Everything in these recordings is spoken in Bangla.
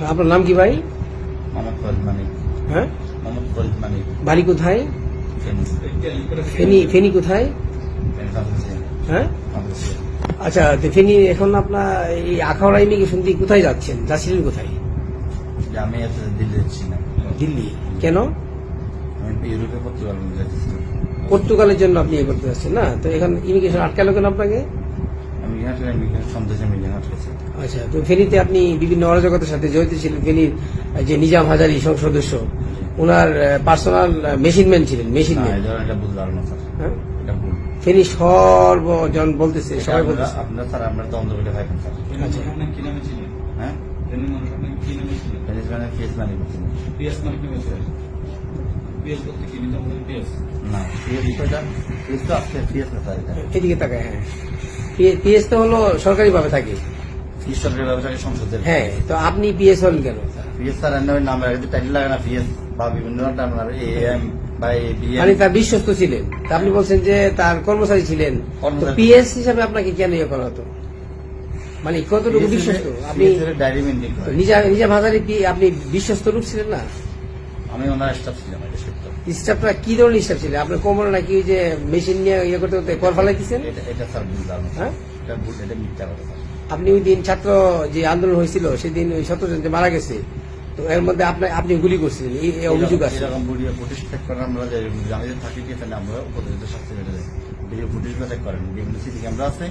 আপনার নাম কি ভাই? মোহাম্মদ ফরিদ মানিক। হ্যাঁ, মোহাম্মদ ফরিদ মানিক। বাড়ি কোথায়? ফেনী। ফেনী। ফেনী কোথায়? ফেনী ফার্মেসি। হ্যাঁ, ফার্মেসি। আচ্ছা, তো ফেনী এখন আপনার এই আখাউড়া ইমিগ্রেশন দিয়ে কোথায় যাচ্ছেন? যাচ্ছিলেন কোথায়? যে আমি এত দিল্লি যাচ্ছি না। দিল্লি। কেন? আমি ইউরোপে পর্তুগাল যাচ্ছি। পর্তুগালের জন্য আপনি করতে যাচ্ছেন না? তো এখন ইমিগ্রেশন আটকালো কেন আপনাকে? আমি সন্দেশে মিলিয়ে আটকেছি। আচ্ছা, তো ফেনীতে আপনি বিভিন্ন অরাজকতার সাথে জড়িত ছিলেন। ফেনীর যে নিজাম হাজারি সদস্য, ওনার পার্সোনাল মেশিনম্যান ছিলেন। মেশিনম্যান। এটা বুঝলাম না স্যার। হ্যাঁ, এটা ভুল। ফেনী সর্বজন বলতেছে, সবাই বলতেছে। আপনার স্যার আমরা দ্বন্দ্ব বলে ভাইবেন স্যার। আচ্ছা, কি নামে ছিলেন? হ্যাঁ, ফেনীর মানুষ আপনাকে কি নামে ছিলেন? ফেনীস মানে ফিস মানি করছেন। পিএস মানে কি বলছে? পিএস বলতে কি নিতাম বলে পিএস? না, ফিস বিষয়টা ফিস তো আজকে ফিস না স্যার। এটা এদিকে তাকায়। হ্যাঁ, পিএস তো হলো সরকারি ভাবে থাকে। ফিস সরকারি ব্যবসাকে সংসদের। হ্যাঁ, তো আপনি পিএস হলেন কেন? ফিস স্যার নাম রাখতে টাইটেল লাগে না ফিস বা বিভিন্ন নাম এএম বা বিএম। মানে তার বিশ্বস্ত ছিলেন। তা আপনি বলছেন যে তার কর্মচারী ছিলেন, তো কর্মচারী। পিএস হিসাবে আপনাকে কেন ইয়ে করা হতো? মানে কতটুকু বিশ্বস্ত আপনি? ডায়েরি মেনটেন করে। নিজাম হাজারি আপনি বিশ্বস্ত লোক ছিলেন না? আমি ওনার স্টাফ ছিলাম। এটা সত্য। স্টাফটা কি ধরনের স্টাফ ছিলেন? আপনার কোমরে নাকি ওই যে মেশিন নিয়ে ইয়ে করতে করতে কর ফেলাই দিচ্ছেন? এটা স্যার বুঝলাম না। হ্যাঁ, এটা ভুল, এটা মিথ্যা কথা স্যার। আপনি ওই দিন ছাত্র যে আন্দোলন হয়েছিল সেদিন ওই 17 জন যে মারা গেছে, তো এর মধ্যে আপনি গুলি করছিলেন, এই অভিযোগ আছে। এরকম ভিডিও ফুটেজ চেক করেন আমরা যে আমি যদি থাকি দিয়ে তাহলে আমরা উপযুক্ত শাস্তি পেতে যাই। ভিডিও ফুটেজ চেক করেন, বিভিন্ন সিসি ক্যামেরা আছে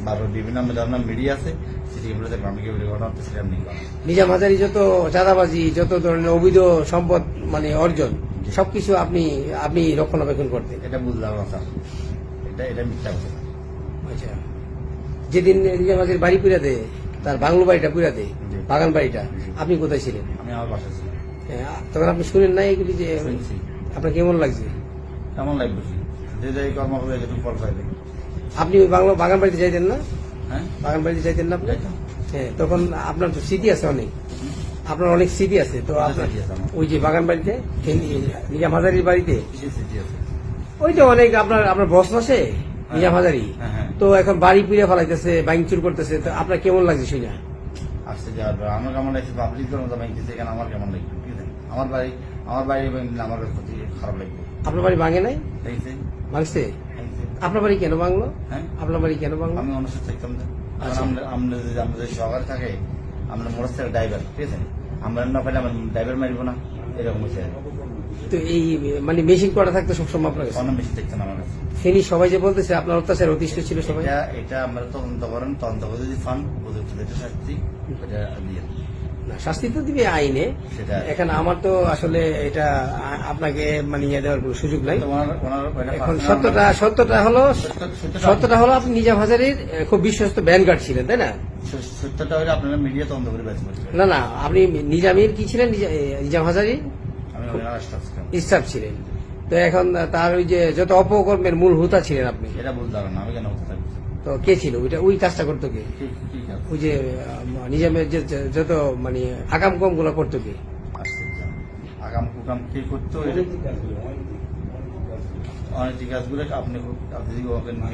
বা বিভিন্ন আমাদের মিডিয়া আছে, সিসি ক্যামেরা চেক আমি কি ভিডিও ঘটনা হচ্ছে সেটা আপনি করেন। নিজাম হাজারি যত চাঁদাবাজি, যত ধরনের অবৈধ সম্পদ মানে অর্জন, সবকিছু আপনি রক্ষণাবেক্ষণ করতেন। এটা বুঝলাম না স্যার। এটা মিথ্যা কথা। আচ্ছা, যেদিন নিজাম হাজারি বাড়ি পুরা দেয়, তার বাংলো বাড়িটা পুরা দেয়, জি। বাগান বাড়িটা, আপনি কোথায় ছিলেন? আমি আমার বাসায় ছিলাম। তখন আপনি শুনেন না এগুলি যে শুনছি। আপনার কেমন লাগছে? কেমন লাগবে যে যে কর্ম হবে যেটুকু ফল পাইবে। আপনি ওই বাগান বাড়িতে যাইতেন না? হ্যাঁ, বাগান বাড়িতে যাইতেন না আপনি? যাইতাম। হ্যাঁ, তখন আপনার তো স্মৃতি আছে অনেক, আপনার অনেক স্মৃতি আছে। তো অনেক আপনার স্মৃতি আছে আমার। ওই যে বাগান বাড়িতে, নিজাম হাজারির বাড়িতে, কিসের স্মৃতি আছে? ওইটা অনেক আপনার বস আছে নিজাম হাজারি। হ্যাঁ, হ্যাঁ। তো এখন বাড়ি পুড়ে ফেলাইতেছে, ভাঙচুর করতেছে, তো আপনার কেমন লাগছে শুনে? আসছে যাওয়ার পর আমার কেমন লাগছে, পাবলিক মতো ভাঙতেছে, এখানে আমার কেমন লাগবে? ঠিক আছে, আমার বাড়ি ভাঙলে আমার প্রতি খারাপ লাগবে। আপনার বাড়ি ভাঙে নাই? দেখছে ভাঙছে? আপনার বাড়ি কেন ভাঙলো? হ্যাঁ, আপনার বাড়ি কেন ভাঙলো? আমি অনুষ্ঠিত থাকতাম না। আচ্ছা। আমরা যদি শহরে থাকে, আমরা মোটরসাইকেল ড্রাইভার, ঠিক আছে, আমরা না পাইলে আমার ড্রাইভার মারিব না, এরকম হয়েছে। তো এই মানে মেশিন করা থাকতো সবসময় আপনার কাছে? অন্য বেশি থাকতেন আমার কাছে। ফেনী সবাই যে বলতেছে আপনার অত্যাচার অতিষ্ঠ ছিল সবাই। এটা আমরা তদন্ত করেন, তদন্ত করে যদি ফান উপযুক্ত যেটা শাস্তি এটা দিয়ে না, শাস্তি তো দিবে আইনে। সেটা এখন আমার তো আসলে এটা আপনাকে মানে ইয়ে দেওয়ার কোনো সুযোগ নাই। এখন সত্যটা হলো আপনি নিজাম হাজারির খুব বিশ্বস্ত ব্যানগার্ড ছিলেন, তাই না? সত্যটা হলে আপনারা মিডিয়া তদন্ত করে বেঁচে পড়ছে। না, আপনি নিজামের কি ছিলেন? নিজাম হাজারির আমি ওনার স্টাফ ছিলাম। স্টাফ ছিলেন। তো এখন তার ওই যে যত অপকর্মের মূল হোতা ছিলেন আপনি। এটা বুঝলাম না, আমি কেন হতে থাকছি? তো কে ছিল ওই কাজটা করতো কে? কি কাজ? ওই যে নিজামের যে যত মানে আকাম কম গুলো করতো কে? আসছে আগাম কুকাম কি করতো? অনেক কাজগুলো আপনি যদি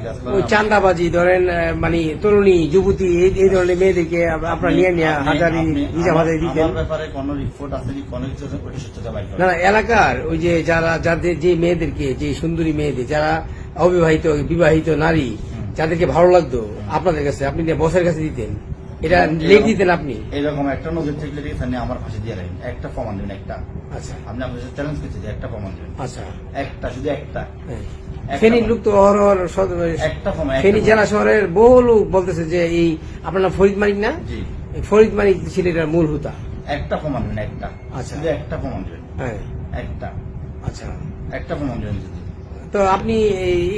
কাজ করেন, ওই চান্দাবাজি ধরেন, মানে তরুণী যুবতী এই ধরনের মেয়েদেরকে আপনার নিয়ে হাজারি নিজাম হাজারি দিতেন। আমার ব্যাপারে কোনো রিপোর্ট আছে কি কোনো কিছু ওই সত্যতা বাইর করে? না, এলাকার ওই যে যাদের যে মেয়েদেরকে, যে সুন্দরী মেয়েদের, যারা অবিবাহিত বিবাহিত নারী, যাদেরকে ভালো লাগতো আপনাদের কাছে, আপনি বসের কাছে দিতেন, এটা লেখ দিতেন আপনি? এরকম একটা নজর থাকলে এখানে আমার ফাঁসি দিয়ে রাখেন, একটা প্রমাণ দেবেন, একটা। আচ্ছা, আপনি আমাদের চ্যালেঞ্জ করছে যে একটা প্রমাণ দেবেন, আচ্ছা। একটা, শুধু একটা। হ্যাঁ। একটা ফেনীর প্রমাণ। লোক তো অহরহ একটা প্রমাণ, ফেনী একটা জেলা প্রমাণ। শহরের বহু লোক বলতেছে যে এই আপনার নাম ফরিদ মানিক না? জি, এই ফরিদ মানিক ছিল এটার মূল হুতা। একটা প্রমাণ দেবেন, একটা। আচ্ছা। শুধু একটা প্রমাণ দেবেন, হ্যাঁ, একটা। আচ্ছা। একটা প্রমাণ দেবেন যদি। তো আপনি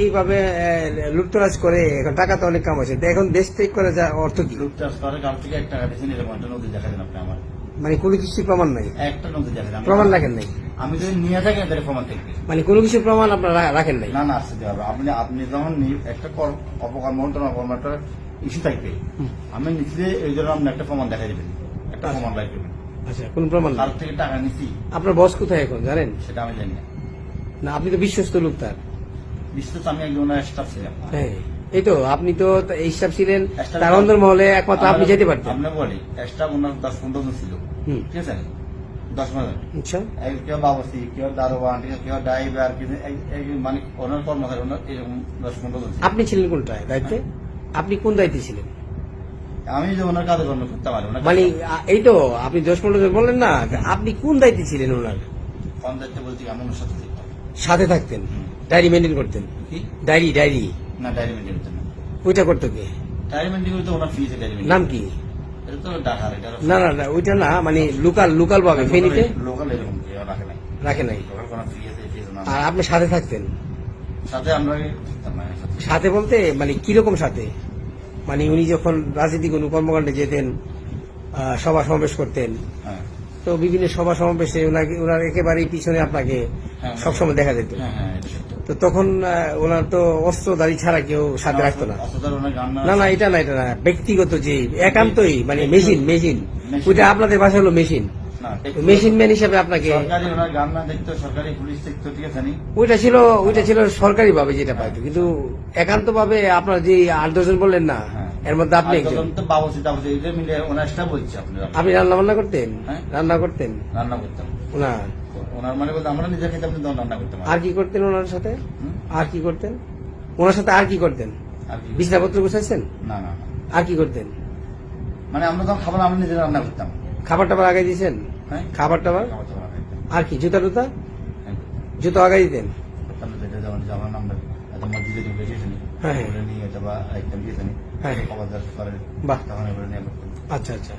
এইভাবে লুপ্তরাজ করে এখন টাকা তো অনেক কামাইছে, তো এখন দেশ থেকে করে যা অর্থ কি? লুটচার্জ করে কাল থেকে একটা দিয়েছেন, এরকম একটা নদী দেখাবেন আপনি আমার। মানে কোনো কিছু প্রমাণ নাই? একটা নদী দেখাবেন। প্রমাণ রাখেন নাই? আমি যদি নিয়ে থাকি তাহলে প্রমাণ থাকবে। মানে কোনো কিছু প্রমাণ আপনার রাখেন নাই? না, আসতে দেওয়া হবে। আপনি যখন একটা অপকর্ম কর্মটা ইস্যু থাকবে, আমি নিচে এই জন্য আপনি একটা প্রমাণ দেখাই দেবেন, একটা প্রমাণ রাখবেন। আচ্ছা, কোন প্রমাণ তার নাই? থেকে টাকা নিচ্ছি আপনার বস কোথায় এখন জানেন? সেটা আমি জানি না। না, আপনি তো বিশ্বস্ত লোক তার। বিশেষ আমি একজন স্টাফ ছিলাম। হ্যাঁ, এই তো আপনি তো এই হিসাব ছিলেন Extra তার অন্দরমহলে একমাত্র আপনি যেতে পারতেন। আমরা বলি এক্সট্রা ওনার 10-15 জন ছিল, হুম। ঠিক আছে, 10-15 জন। আচ্ছা, কেউ বাবুসি, কেউ দারোয়ান, ঠিক আছে, কেউ ড্রাইভার, মানে ওনার কর্মচারী, ওনার এরকম 10-15 জন ছিল। আপনি ছিলেন কোনটায় দায়িত্বে? আপনি কোন দায়িত্বে ছিলেন? আমি যে ওনার কাজে কর্ম করতে পারি, ওনার মানে এই তো আপনি 10-15 জন বললেন না, আপনি কোন দায়িত্বে ছিলেন ওনার? কোন দায়িত্বে বলছি আমি ওনার সাথে থাকতাম। সাথে থাকতেন, হুম। ডায়েরি মেনটেন করতেন? কি? ডায়েরি না, ডায়েরি মেনটেন করতেন না। ওইটা করতো কে? ডায়েরি মেনটেন করতে ওনার ফিজ, ডায়েরি মেনটেন। নাম কি? এটা তো ডাকার, এটা না না না, ওইটা না, মানে লোকাল ভাবে ফেনীতে লোকাল এরকম কেউ রাখে নাই। রাখে নাই। লোকাল কোনো ফি আছে, ফিজ না। আর আপনি সাথে থাকতেন? সাথে আমরা থাকতাম না, সাথে। সাথে বলতে মানে কিরকম সাথে? মানে উনি যখন রাজনীতি কোনো কর্মকাণ্ডে যেতেন, সভা সমাবেশ করতেন, হ্যাঁ তো বিভিন্ন সভা সমাবেশে ওনার একেবারেই পিছনে আপনাকে হ্যাঁ, সবসময় দেখা যেত। হ্যাঁ হ্যাঁ, এটা সত্য। তো তখন ওনার তো অস্ত্রধারী ছাড়া কেউ সাথে রাখতো না। অসদার ওনার গান না না, এটা না, ব্যক্তিগত যে একান্তই মানে মেশিন, ওইটা আপনাদের বাসা হলো মেশিন, না, মেশিন ম্যান হিসাবে আপনাকে, সরকারি ওনার গান না দেখতো, সরকারি পুলিশ দেখতো, ঠিক আছে নি? ওইটা ছিল সরকারি ভাবে যেটা পাইতো, কিন্তু একান্ত ভাবে আপনার যে 8-10 জন বললেন না, হ্যাঁ। এর মধ্যে আপনি আর একজন। তখন তো বাবুসি টাবুসি এগুলো মিলে ওনার স্টাফ বলছে আপনারা। আপনি রান্না বান্না করতেন? হ্যাঁ। রান্না করতেন রান্না করতাম ওনার? ওনার, মানে বলতে আমরা নিজে খেতে, আপনি তখন রান্না করতাম। আর কি করতেন ওনার সাথে? হুম? আর কি করতেন ওনার সাথে? আর কি করতেন? আর কি? বিছনাপত্র গুছাইছেন? না না না। আর কি করতেন? মানে আমরা তখন খাবার আমরা নিজে রান্না করতাম। খাবার টাবার আগাই দিয়েছেন? হ্যাঁ, খাবার টাবার? খাবার টাবার খাইতাম। আর কি জুতা টুতা? হ্যাঁ, জুতো আগাই দিতেন? করতাম না, যেটা যেমন আমার নাম্বার এত মসজিদে ঢুকে দিয়েছেন, হ্যাঁ, হ্যাঁ। ওগুলো নিয়ে অথবা আইটেম দিয়েছেন, হ্যাঁ, হ্যাঁ। খাবার দাবার করে বাহ। তখন এগুলো নিয়ে করতাম। আচ্ছা আচ্ছা,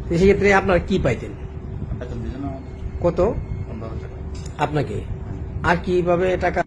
তো সেক্ষেত্রে আপনার কি পাইতেন? বেতন দিয়েছেন আমাদের কত 15 টাকা। আপনাকে? আর কিভাবে টাকা